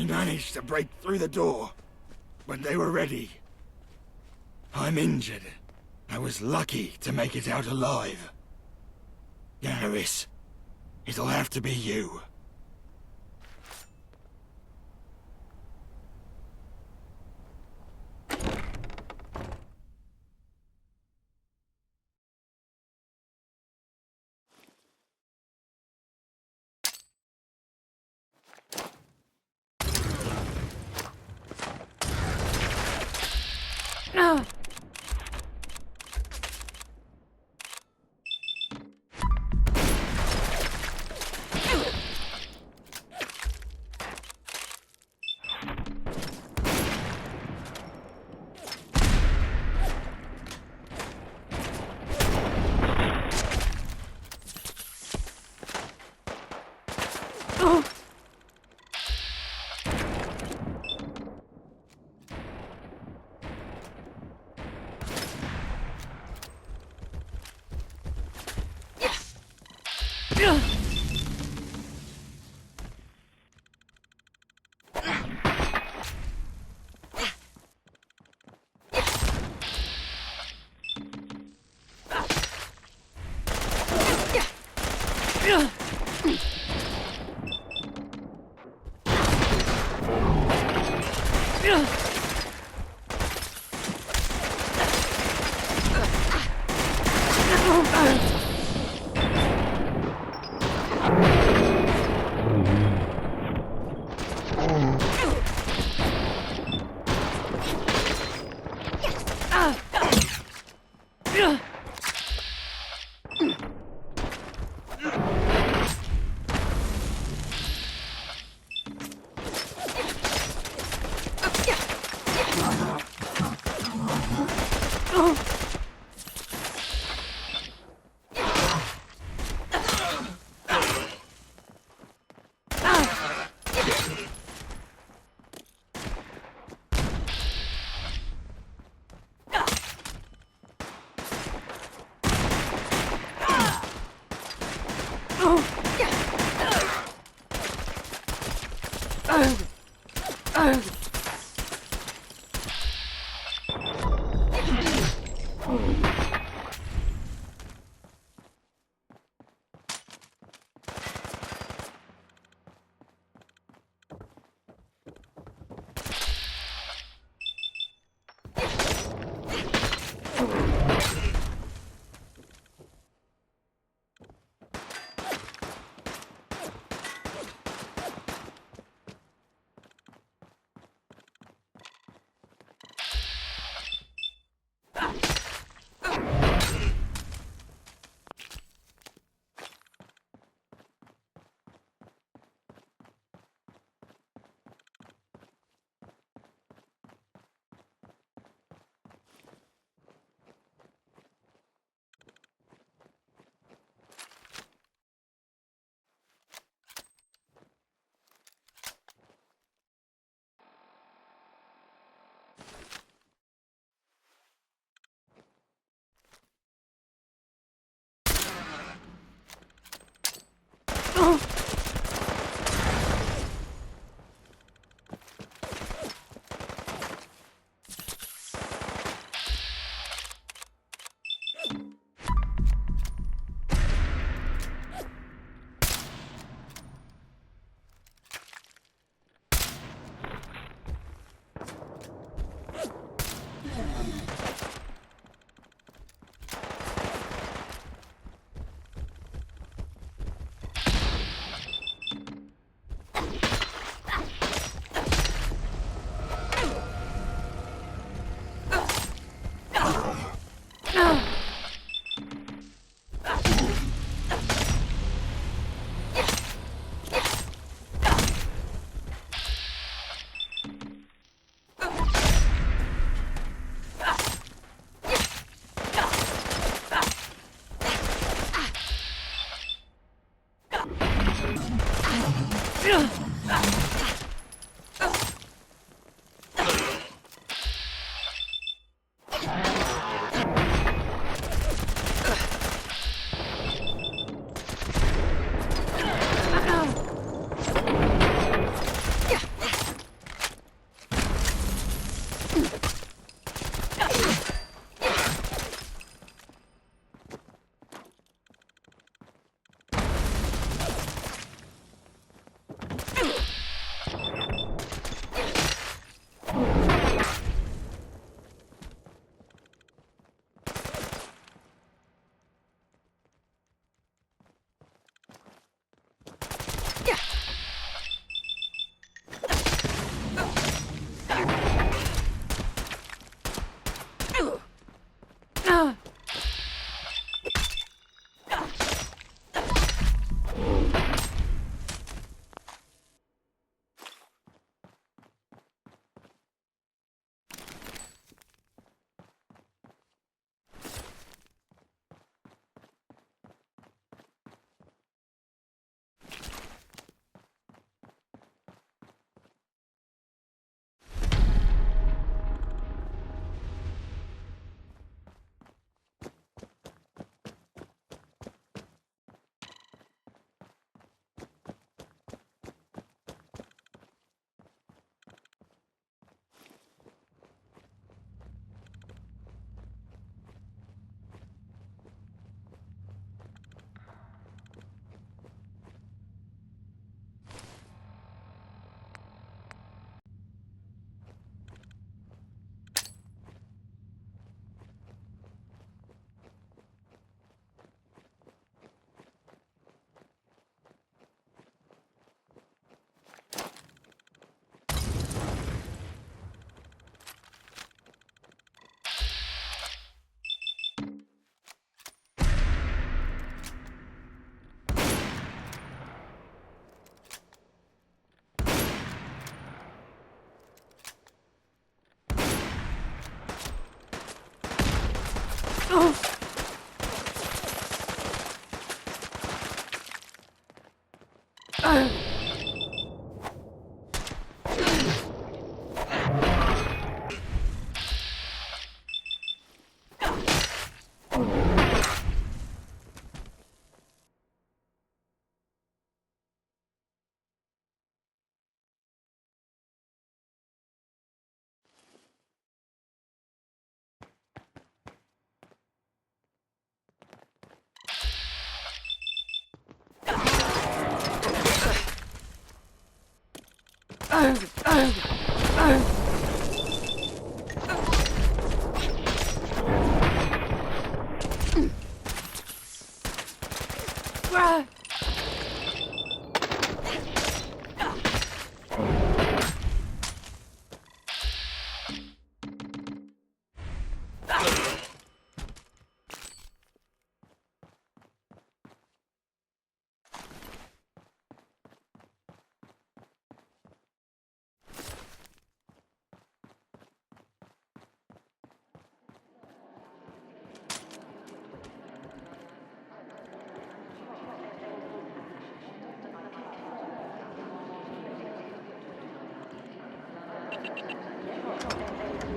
We managed to break through the door when they were ready. I'm injured. I was lucky to make it out alive. Garrus, it'll have to be you.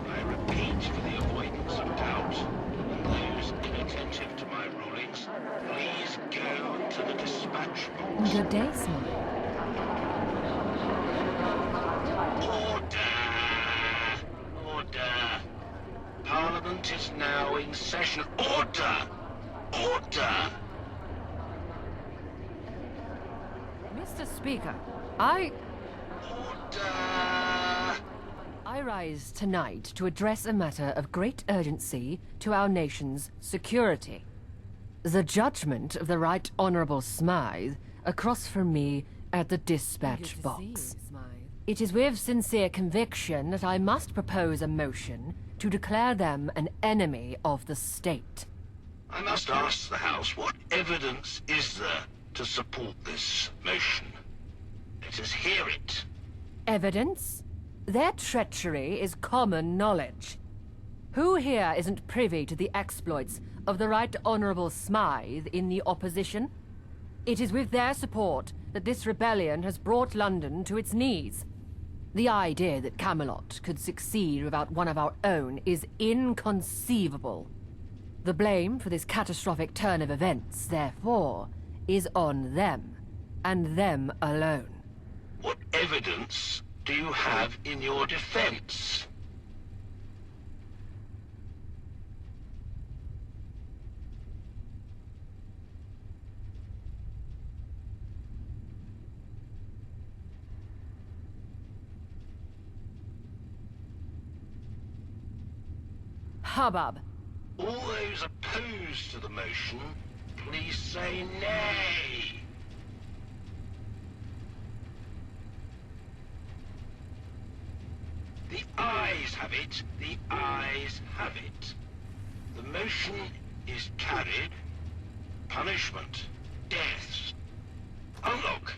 I repeat, for the avoidance of doubt, and those inattentive to my rulings, please go to the dispatch box. Good day, Smile. Order! Order! Parliament is now in session. Order! Order! Mr. Speaker, Order! I rise tonight to address a matter of great urgency to our nation's security. The judgment of the Right Honourable Smythe across from me at the dispatch box. It is with sincere conviction that I must propose a motion to declare them an enemy of the state. I must ask the House, what evidence is there to support this motion? Let us hear it. Evidence? Their treachery is common knowledge. Who here isn't privy to the exploits of the Right Honourable Smythe in the opposition? It is with their support that this rebellion has brought London to its knees. The idea that Camelot could succeed without one of our own is inconceivable. The blame for this catastrophic turn of events, therefore, is on them, and them alone. What evidence do you have in your defense? Hubbub. All those opposed to the motion, please say nay. The ayes have it. The ayes have it. The motion is carried. Punishment. Deaths. Unlock.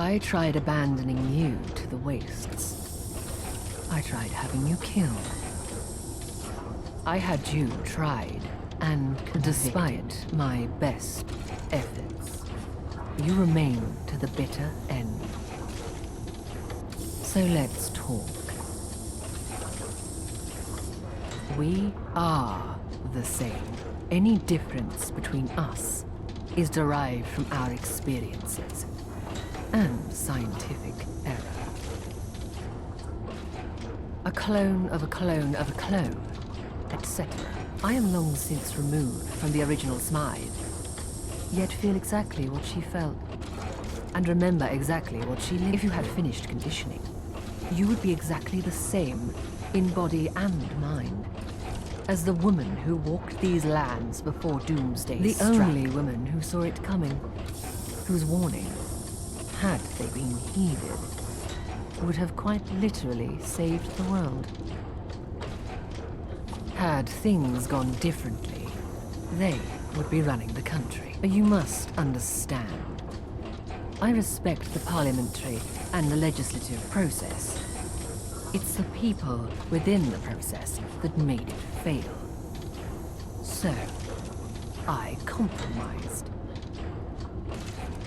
I tried abandoning you to the wastes. I tried having you killed. I had you tried, and despite my best efforts, you remained to the bitter end. So let's talk. We are the same. Any difference between us is derived from our experiences and scientific error. A clone of a clone of a clone, etc. I am long since removed from the original Smythe, yet feel exactly what she felt, and remember exactly what she lived. If you had finished conditioning, you would be exactly the same in body and mind as the woman who walked these lands before Doomsday struck. The only woman who saw it coming, whose warning, had they been heeded, would have quite literally saved the world. Had things gone differently, they would be running the country. You must understand. I respect the parliamentary and the legislative process. It's the people within the process that made it fail. So, I compromised.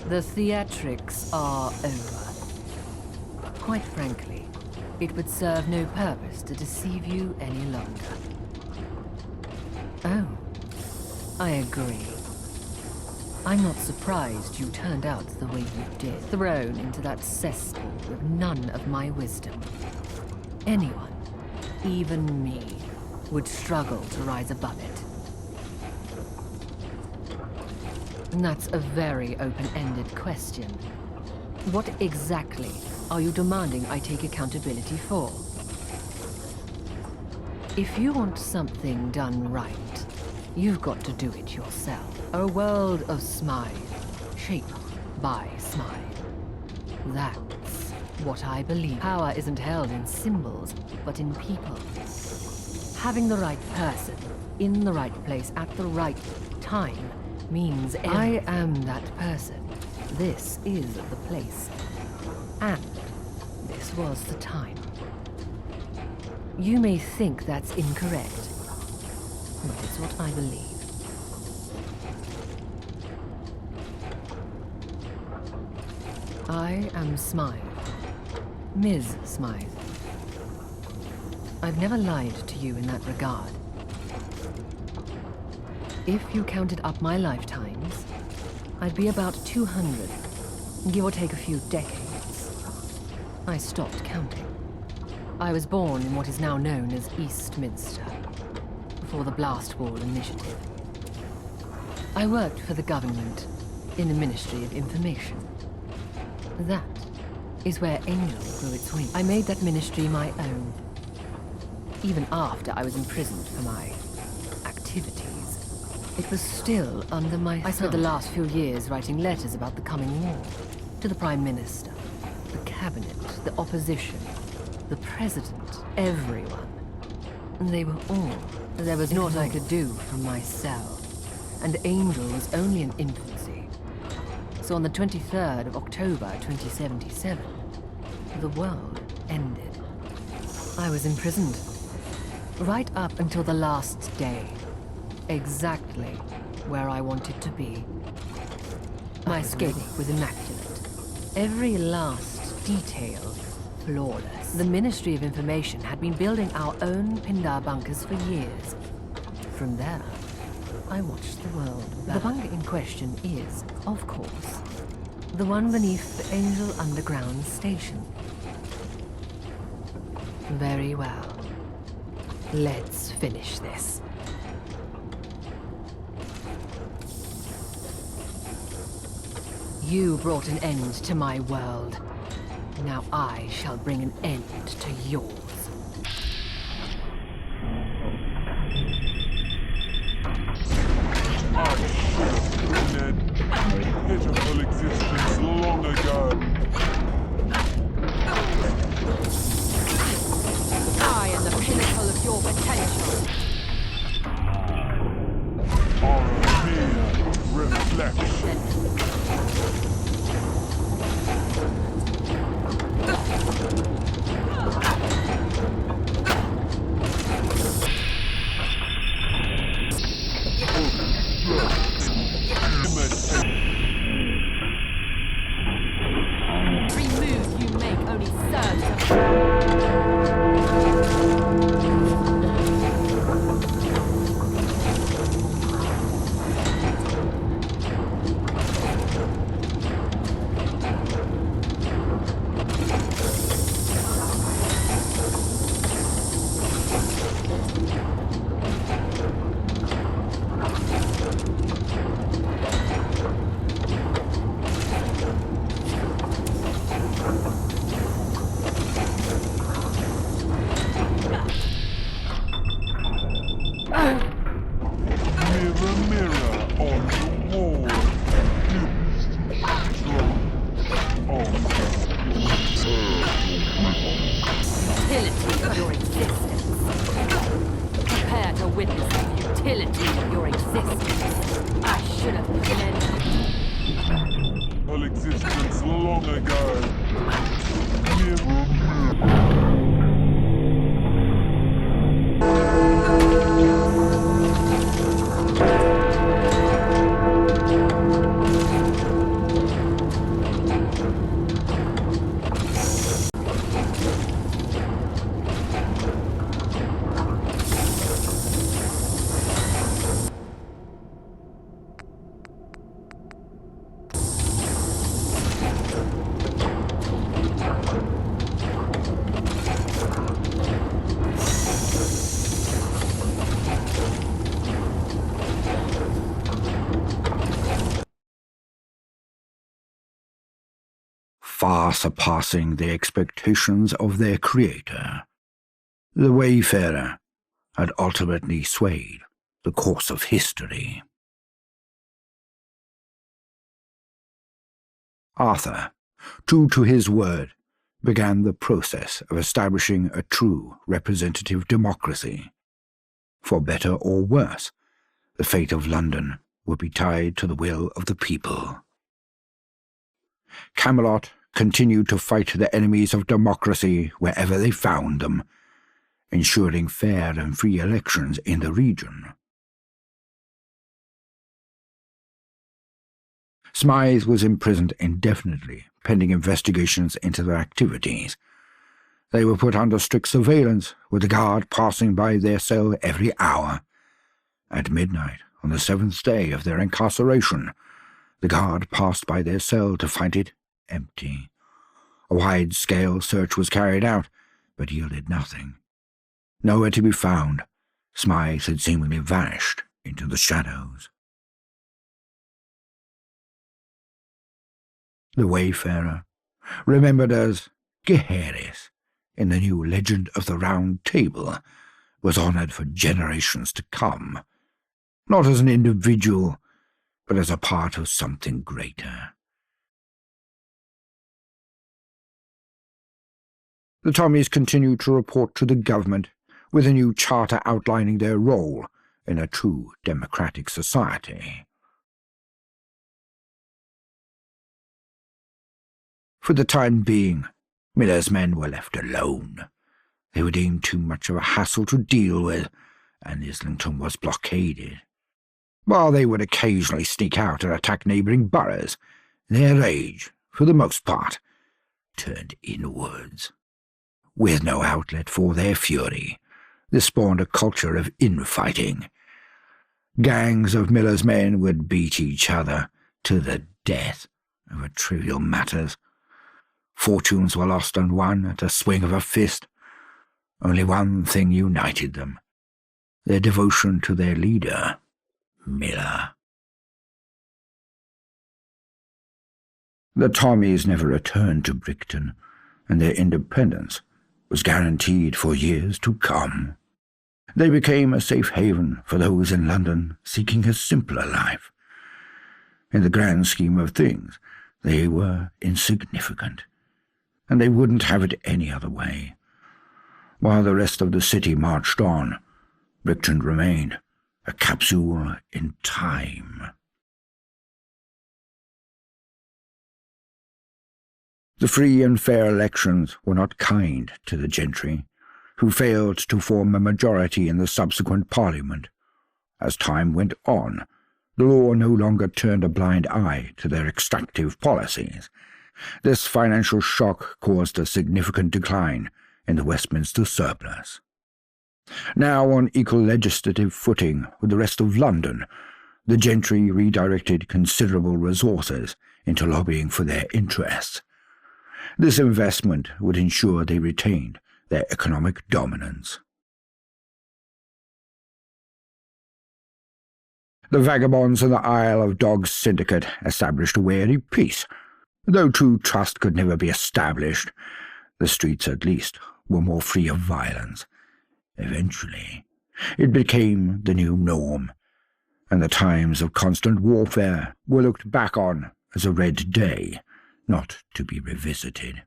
The theatrics are over. Quite frankly, it would serve no purpose to deceive you any longer. Oh, I agree. I'm not surprised you turned out the way you did, thrown into that cesspool with none of my wisdom. Anyone, even me, would struggle to rise above it. And that's a very open-ended question. What exactly are you demanding I take accountability for? If you want something done right, you've got to do it yourself. A world of Smythe, shaped by Smythe. That's what I believe. Power isn't held in symbols, but in people. Having the right person, in the right place, at the right time, means everything. I am that person. This is the place. And this was the time. You may think that's incorrect, but it's what I believe. I am Smythe. Ms. Smythe. I've never lied to you in that regard. If you counted up my lifetimes, I'd be about 200, give or take a few decades. I stopped counting. I was born in what is now known as Eastminster, before the Blast Wall Initiative. I worked for the government in the Ministry of Information. That is where Angel grew its wings. I made that ministry my own, even after I was imprisoned for my activities. It was still under my thumb. I spent the last few years writing letters about the coming war to the Prime Minister, the Cabinet, the opposition, the President, everyone. And they were all. There was naught I could do from my cell, and Angel was only in infancy. So on the 23rd of October 2077, the world ended. I was imprisoned, right up until the last day. Exactly where I wanted to be. My escape was immaculate. Every last detail flawless. The Ministry of Information had been building our own Pindar bunkers for years. From there, I watched the world burn. The bunker in question is, of course, the one beneath the Angel Underground Station. Very well. Let's finish this. You brought an end to my world. Now I shall bring an end to yours. I should have been in pitiful existence long ago. I am the pinnacle of your potential. Are a mere reflection. existence long ago. Far surpassing the expectations of their creator, the Wayfarer had ultimately swayed the course of history. Arthur, true to his word, began the process of establishing a true representative democracy. For better or worse, the fate of London would be tied to the will of the people. Camelot continued to fight the enemies of democracy wherever they found them, ensuring fair and free elections in the region. Smythe was imprisoned indefinitely, pending investigations into their activities. They were put under strict surveillance, with a guard passing by their cell every hour. At midnight, on the 7th day of their incarceration, the guard passed by their cell to find it empty. A wide-scale search was carried out, but yielded nothing. Nowhere to be found, Smythe had seemingly vanished into the shadows. The Wayfarer, remembered as Gaheris in the new legend of the Round Table, was honoured for generations to come, not as an individual, but as a part of something greater. The Tommies continued to report to the government, with a new charter outlining their role in a true democratic society. For the time being, Miller's men were left alone. They were deemed too much of a hassle to deal with, and Islington was blockaded. While they would occasionally sneak out and attack neighbouring boroughs, their rage, for the most part, turned inwards. With no outlet for their fury, this spawned a culture of infighting. Gangs of Miller's men would beat each other to the death over trivial matters. Fortunes were lost and won at a swing of a fist. Only one thing united them: their devotion to their leader, Miller. The Tommies never returned to Brickton, and their independence was guaranteed for years to come. They became a safe haven for those in London seeking a simpler life. In the grand scheme of things, they were insignificant, and they wouldn't have it any other way. While the rest of the city marched on, Brickton remained a capsule in time. The free and fair elections were not kind to the gentry, who failed to form a majority in the subsequent Parliament. As time went on, the law no longer turned a blind eye to their extractive policies. This financial shock caused a significant decline in the Westminster surplus. Now on equal legislative footing with the rest of London, the gentry redirected considerable resources into lobbying for their interests. This investment would ensure they retained their economic dominance. The vagabonds in the Isle of Dogs syndicate established a wary peace. Though true trust could never be established, the streets at least were more free of violence. Eventually, it became the new norm, and the times of constant warfare were looked back on as a red day, not to be revisited.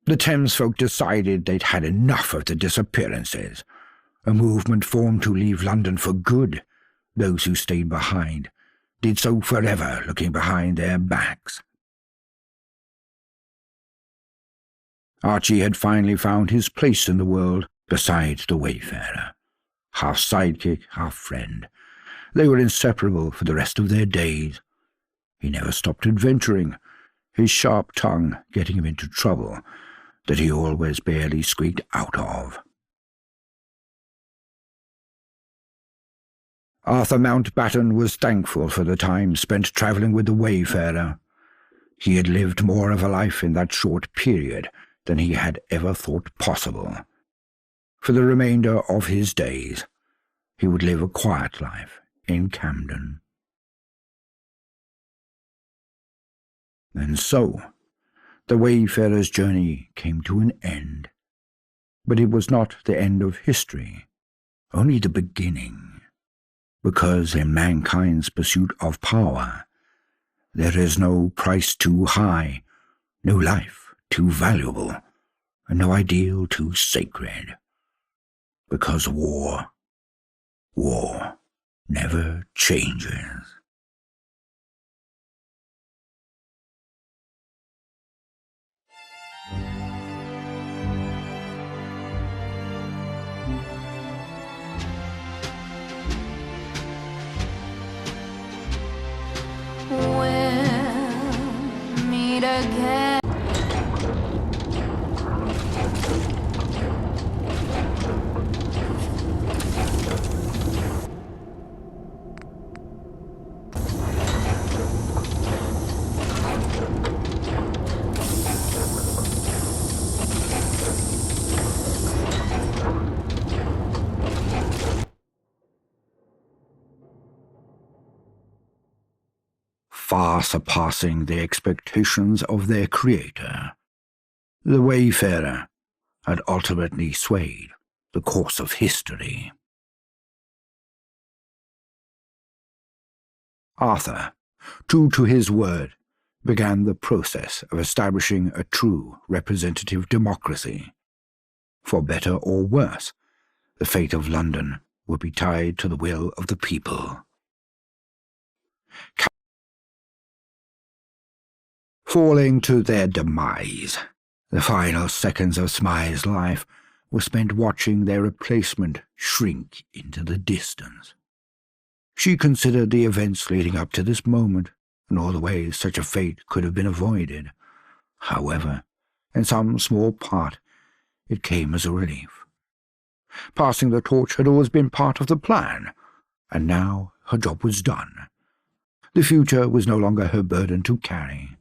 The Thames folk decided they'd had enough of the disappearances. A movement formed to leave London for good. Those who stayed behind did so forever, looking behind their backs. Archie had finally found his place in the world beside the Wayfarer. Half sidekick, half friend. They were inseparable for the rest of their days. He never stopped adventuring, his sharp tongue getting him into trouble that he always barely squeaked out of. Arthur Mountbatten was thankful for the time spent travelling with the Wayfarer. He had lived more of a life in that short period than he had ever thought possible. For the remainder of his days, he would live a quiet life in Camden. And so, the Wayfarer's journey came to an end. But it was not the end of history, only the beginning. Because in mankind's pursuit of power, there is no price too high, no life too valuable, and no ideal too sacred. Because war never changes. We'll meet again. Far surpassing the expectations of their creator, the Wayfarer had ultimately swayed the course of history. Arthur, true to his word, began the process of establishing a true representative democracy. For better or worse, the fate of London would be tied to the will of the people. Falling to their demise, the final seconds of Smythe's life were spent watching their replacement shrink into the distance. She considered the events leading up to this moment and all the ways such a fate could have been avoided. However, in some small part, it came as a relief. Passing the torch had always been part of the plan, and now her job was done. The future was no longer her burden to carry.